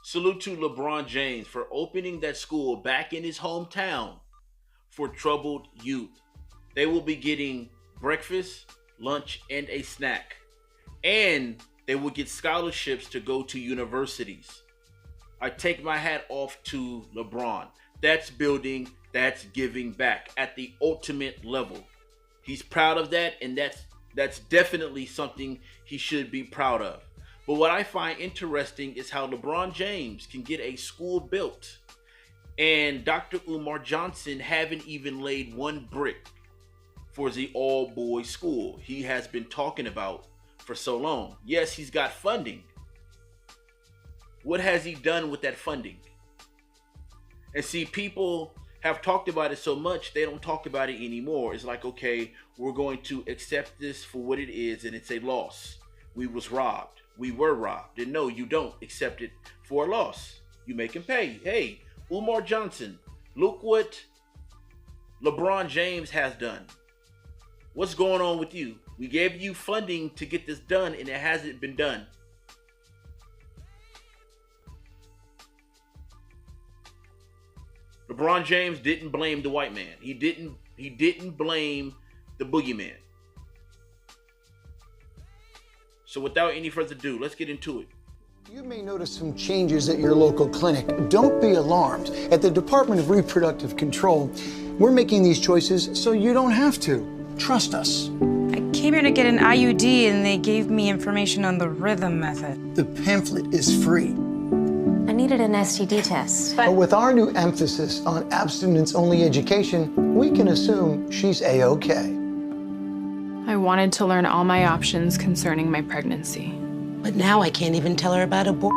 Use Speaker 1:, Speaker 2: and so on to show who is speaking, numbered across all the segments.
Speaker 1: Salute to LeBron James for opening that school back in his hometown for troubled youth. They will be getting breakfast, lunch, and a snack. And they will get scholarships to go to universities. I take my hat off to LeBron. That's building, that's giving back at the ultimate level. He's proud of that, and that's definitely something he should be proud of. But what I find interesting is how LeBron James can get a school built and Dr. Umar Johnson haven't even laid one brick for the all boys school he has been talking about for so long. Yes, he's got funding. What has he done with that funding? And see, people have talked about it so much, they don't talk about it anymore. It's like, okay, we're going to accept this for what it is, and it's a loss. We was robbed. We were robbed. And no, you don't accept it for a loss. You make him pay. Hey, Umar Johnson, look what LeBron James has done. What's going on with you? We gave you funding to get this done, and it hasn't been done. LeBron James didn't blame the white man. He didn't blame the boogeyman. So without any further ado, let's get into it.
Speaker 2: You may notice some changes at your local clinic. Don't be alarmed. At the Department of Reproductive Control, we're making these choices so you don't have to. Trust us.
Speaker 3: I came here to get an IUD and they gave me information on the rhythm method.
Speaker 2: The pamphlet is free.
Speaker 4: I needed an STD test.
Speaker 2: But with our new emphasis on abstinence-only education, we can assume she's A-OK.
Speaker 5: I wanted to learn all my options concerning my pregnancy.
Speaker 6: But now I can't even tell her about abort.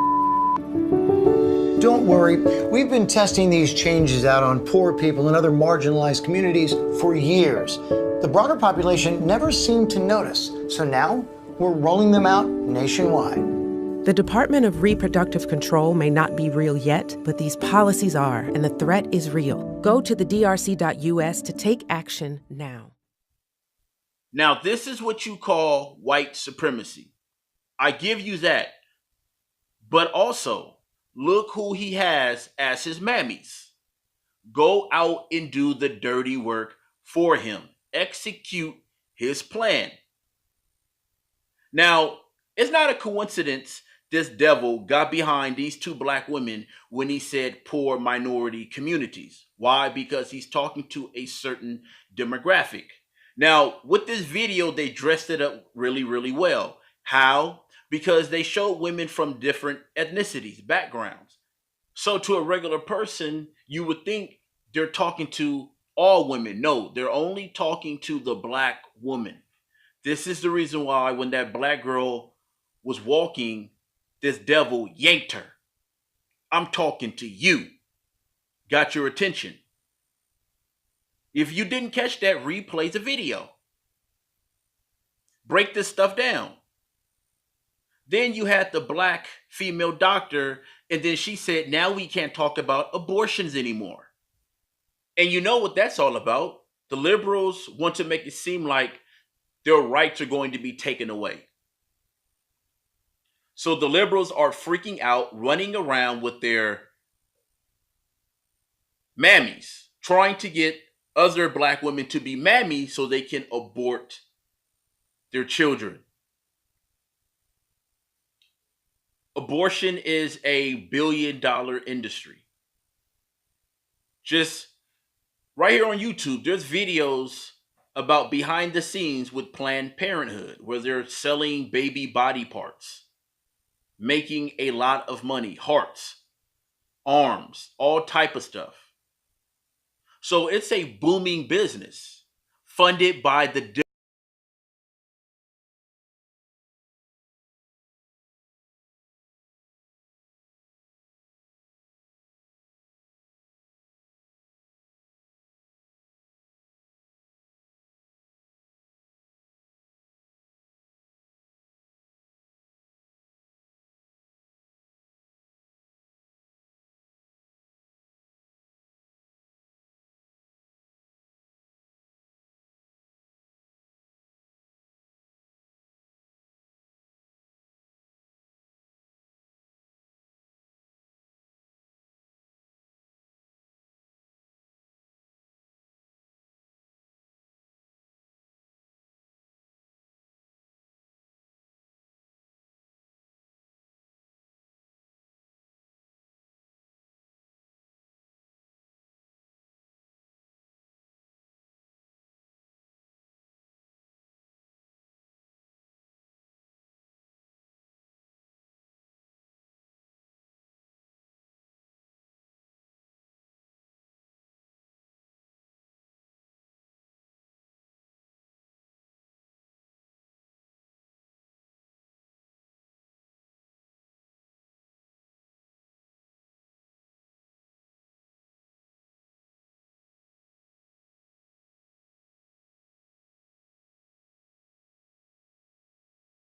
Speaker 2: Don't worry, we've been testing these changes out on poor people and other marginalized communities for years. The broader population never seemed to notice, so now we're rolling them out nationwide.
Speaker 7: The Department of Reproductive Control may not be real yet, but these policies are, and the threat is real. Go to the drc.us to take action now.
Speaker 1: Now, this is what you call white supremacy. I give you that. But also, look who he has as his mammies. Go out and do the dirty work for him. Execute his plan. Now, it's not a coincidence this devil got behind these two black women when he said poor minority communities. Why? Because he's talking to a certain demographic. Now, with this video, they dressed it up really, really well. How? Because they showed women from different ethnicities, backgrounds. So to a regular person, you would think they're talking to all women. No, they're only talking to the black woman. This is the reason why when that black girl was walking, this devil yanked her. I'm talking to you. Got your attention. If you didn't catch that, replay the video. Break this stuff down. Then you had the black female doctor, and then she said, now we can't talk about abortions anymore. And you know what that's all about. The liberals want to make it seem like their rights are going to be taken away. So the liberals are freaking out, running around with their mammies, trying to get other black women to be mammies so they can abort their children. Abortion is a billion-dollar industry. Just right here on YouTube, there's videos about behind the scenes with Planned Parenthood where they're selling baby body parts, making a lot of money, hearts, arms, all type of stuff. So it's a booming business funded by the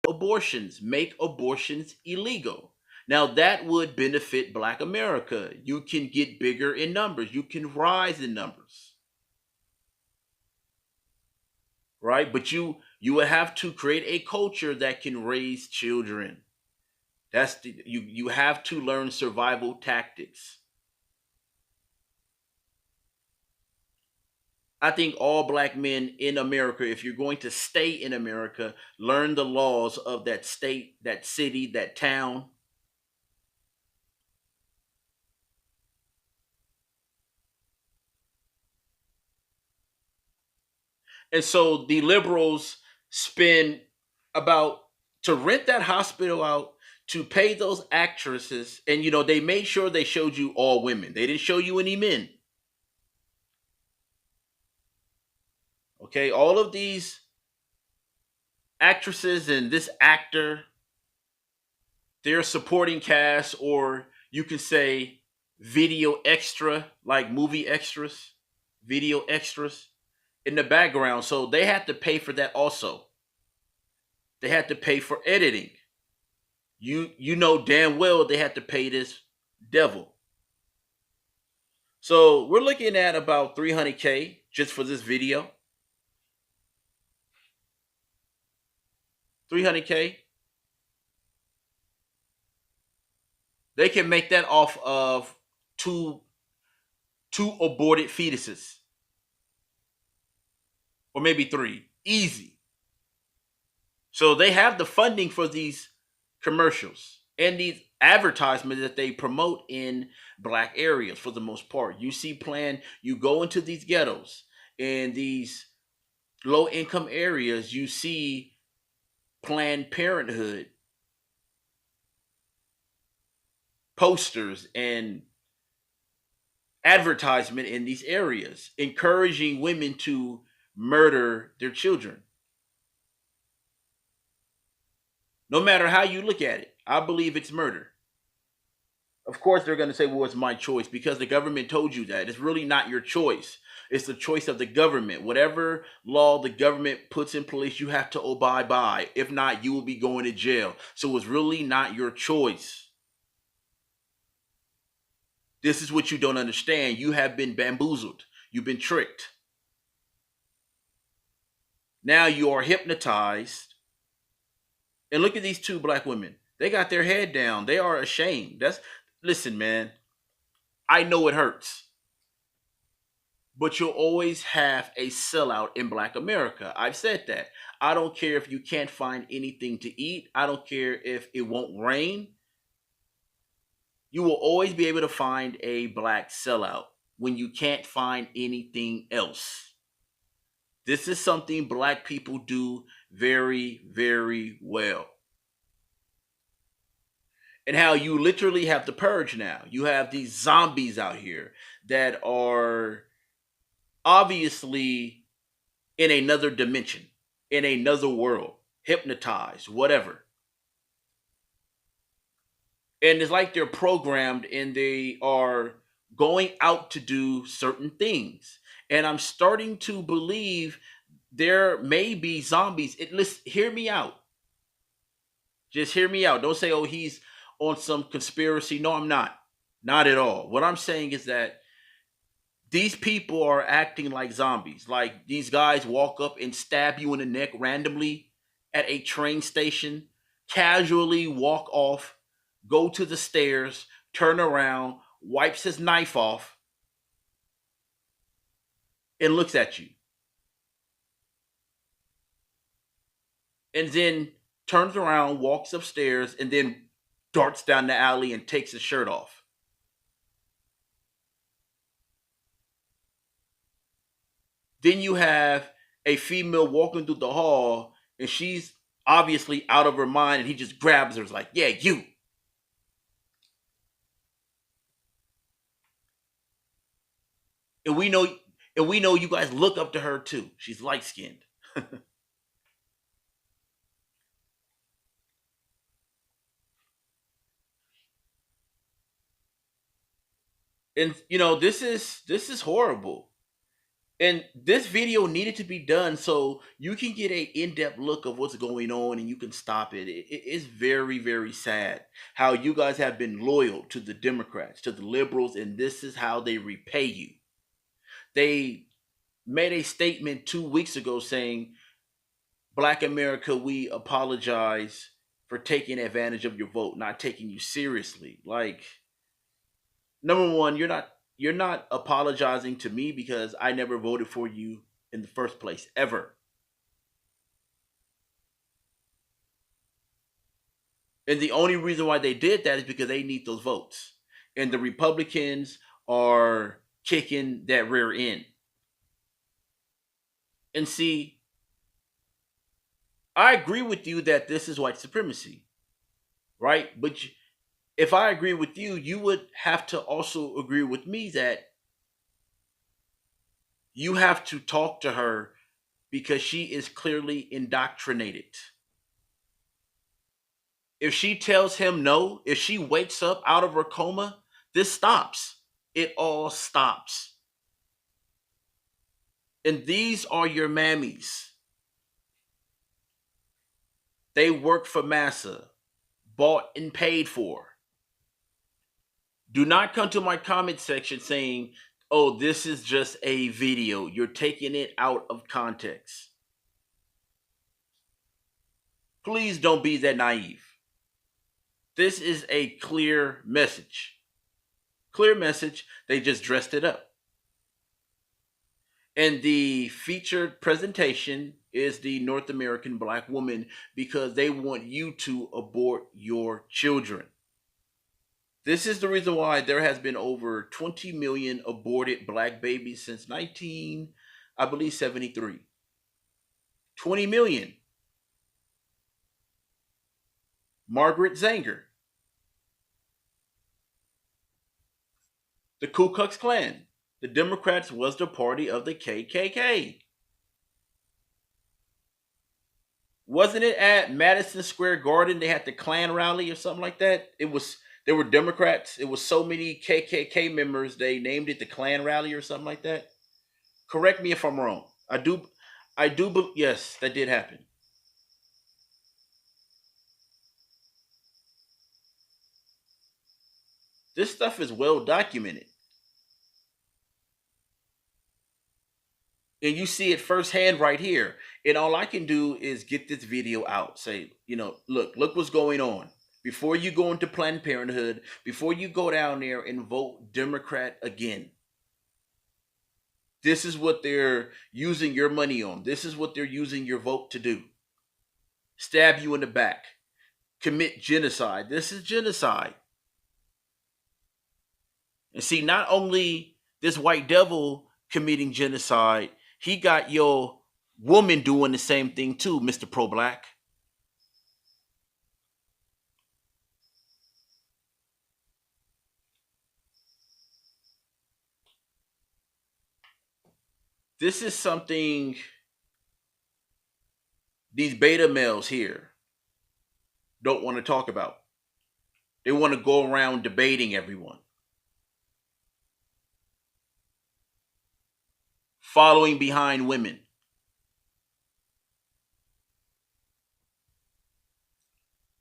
Speaker 1: abortions, make abortions illegal. Now that would benefit Black America. You can get bigger in numbers, you can rise in numbers, right? But you would have to create a culture that can raise children. You have to learn survival tactics. I think all Black men in America, if you're going to stay in America, learn the laws of that state, that city, that town. And so the liberals spend about to rent that hospital out, to pay those actresses, and they made sure they showed you all women. They didn't show you any men. Okay, all of these actresses and this actor, they're supporting cast, or you can say video extra, like movie extras, video extras in the background. So they had to pay for that also. They had to pay for editing. You know damn well they had to pay this devil. So we're looking at about 300K just for this video. 300K. They can make that off of two aborted fetuses. Or maybe three. Easy. So they have the funding for these commercials and these advertisements that they promote in Black areas for the most part. You see you go into these ghettos and these low income areas, you see Planned Parenthood posters and advertisement in these areas, encouraging women to murder their children. No matter how you look at it, I believe it's murder. Of course, they're going to say, well, it's my choice because the government told you that. It's really not your choice. It's the choice of the government. Whatever law the government puts in place, you have to abide by. If not, you will be going to jail. So it's really not your choice. This is what you don't understand. You have been bamboozled. You've been tricked. Now you are hypnotized. And look at these two Black women. They got their head down. They are ashamed. Listen, man. I know it hurts. But you'll always have a sellout in Black America. I've said that. I don't care if you can't find anything to eat. I don't care if it won't rain. You will always be able to find a Black sellout when you can't find anything else. This is something Black people do very, very well. And how you literally have to purge now. You have these zombies out here that are obviously in another dimension, in another world, hypnotized, whatever. And it's like they're programmed and they are going out to do certain things. And I'm starting to believe there may be zombies. Hear me out. Just hear me out. Don't say, oh, he's on some conspiracy. No, I'm not. Not at all. What I'm saying is that these people are acting like zombies. Like these guys walk up and stab you in the neck randomly at a train station, casually walk off, go to the stairs, turn around, wipes his knife off, and looks at you. And then turns around, walks upstairs, and then darts down the alley and takes his shirt off. Then you have a female walking through the hall, and she's obviously out of her mind, and he just grabs her. It's like, yeah, you. And we know you guys look up to her too. She's light-skinned. And this is horrible. And this video needed to be done so you can get a in-depth look of what's going on and you can stop it. It's very, very sad how you guys have been loyal to the Democrats, to the liberals, and this is how they repay you. They made a statement 2 weeks ago saying, Black America, we apologize for taking advantage of your vote, not taking you seriously. Like, number one, you're not apologizing to me because I never voted for you in the first place, ever. And the only reason why they did that is because they need those votes. And the Republicans are kicking that rear end. And see, I agree with you that this is white supremacy, right? But if I agree with you, you would have to also agree with me that you have to talk to her because she is clearly indoctrinated. If she tells him no, if she wakes up out of her coma, this stops. It all stops. And these are your mammies. They work for massa, bought and paid for. Do not come to my comment section saying, oh, this is just a video. You're taking it out of context. Please don't be that naive. This is a clear message. Clear message. They just dressed it up. And the featured presentation is the North American Black woman because they want you to abort your children. This is the reason why there has been over 20 million aborted Black babies since 73. 20 million. Margaret Zanger. The Ku Klux Klan. The Democrats was the party of the KKK. Wasn't it at Madison Square Garden they had the Klan rally or something like that? There were Democrats. It was so many KKK members they named it the Klan rally or something like that. Correct me if I'm wrong. Yes, that did happen. This stuff is well documented. And you see it firsthand right here. And all I can do is get this video out. Say, look what's going on. Before you go into Planned Parenthood, before you go down there and vote Democrat again. This is what they're using your money on. This is what they're using your vote to do. Stab you in the back. Commit genocide. This is genocide. And see, not only this white devil committing genocide, he got your woman doing the same thing too, Mr. Pro-Black. This is something these beta males here don't want to talk about. They want to go around debating everyone. Following behind women.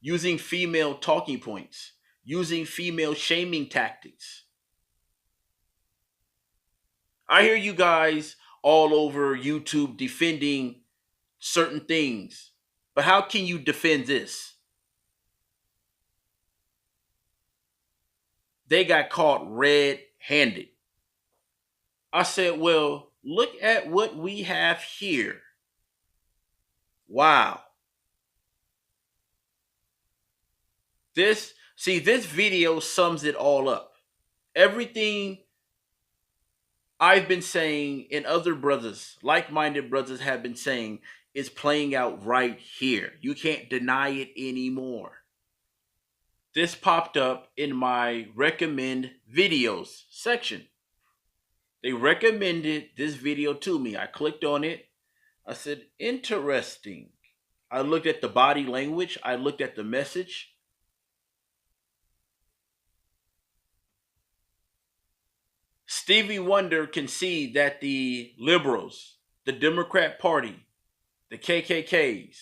Speaker 1: Using female talking points. Using female shaming tactics. I hear you guys all over YouTube defending certain things. But how can you defend this? They got caught red-handed. I said, well, look at what we have here. Wow. This video sums it all up. Everything I've been saying and other brothers, like-minded brothers have been saying is playing out right here. You can't deny it anymore. This popped up in my recommend videos section. They recommended this video to me. I clicked on it. I said, interesting. I looked at the body language. I looked at the message. Stevie Wonder can see that the liberals, the Democrat Party, the KKKs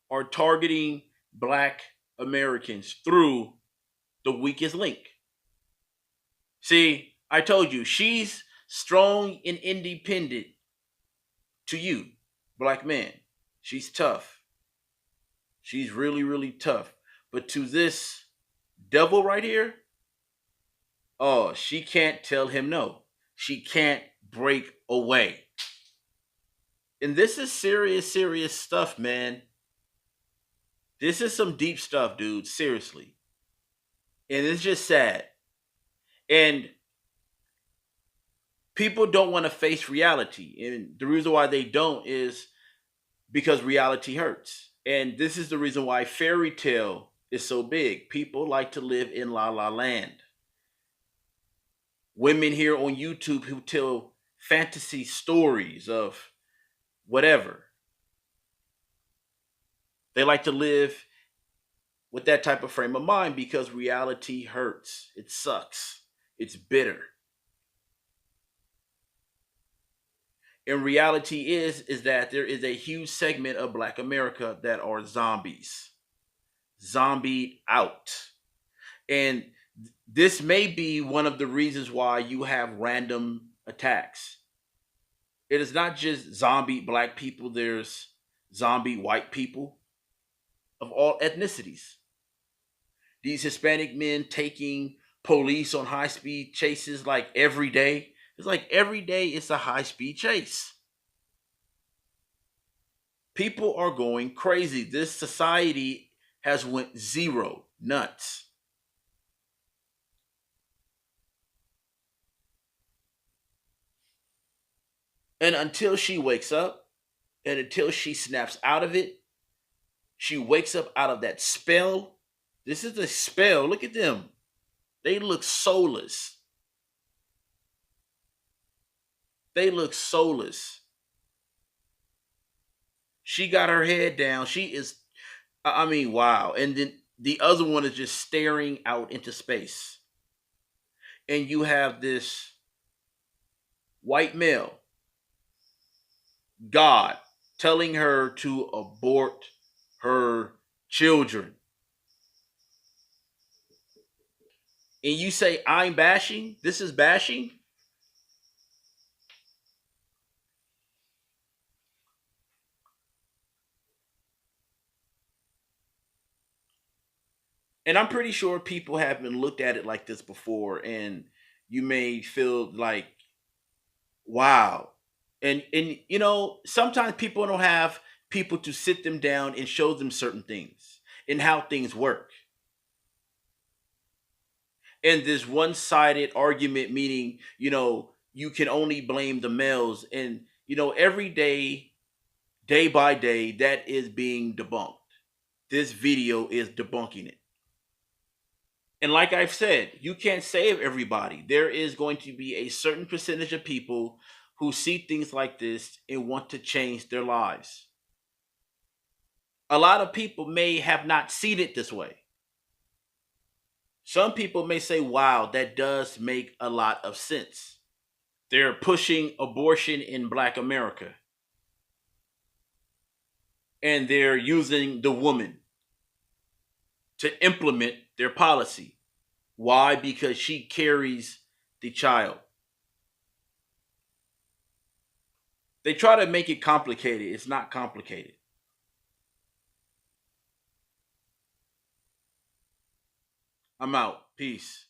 Speaker 1: are targeting black Americans through the weakest link. See, I told you, she's strong and independent to you, black man. She's tough. She's really, really tough. But to this devil right here, oh, she can't tell him no. She can't break away. And this is serious, serious stuff, man. This is some deep stuff, dude. Seriously. And it's just sad. And people don't want to face reality. And the reason why they don't is because reality hurts. And this is the reason why fairy tale is so big. People like to live in la la land. Women here on YouTube who tell fantasy stories of whatever. They like to live with that type of frame of mind because reality hurts. It sucks. It's bitter. And reality is that there is a huge segment of black America that are zombies. Zombie out. And this may be one of the reasons why you have random attacks. It is not just zombie black people, there's zombie white people of all ethnicities. These Hispanic men taking police on high-speed chases like every day. It's like every day it's a high-speed chase. People are going crazy. This society has went zero nuts. And until she wakes up, and until she snaps out of it, she wakes up out of that spell. This is a spell. Look at them. They look soulless. They look soulless. She got her head down. She is, I mean, wow. And then the other one is just staring out into space. And you have this white male, God, telling her to abort her children. And you say, I'm bashing? This is bashing? And I'm pretty sure people haven't looked at it like this before, and you may feel like, wow. And you know, sometimes people don't have people to sit them down and show them certain things and how things work. And this one-sided argument, meaning, you know, you can only blame the males, and you know, every day, day by day, that is being debunked. This video is debunking it. And like I've said, you can't save everybody. There is going to be a certain percentage of people who see things like this and want to change their lives. A lot of people may have not seen it this way. Some people may say, wow, that does make a lot of sense. They're pushing abortion in Black America. And they're using the woman to implement their policy. Why? Because she carries the child. They try to make it complicated. It's not complicated. I'm out. Peace.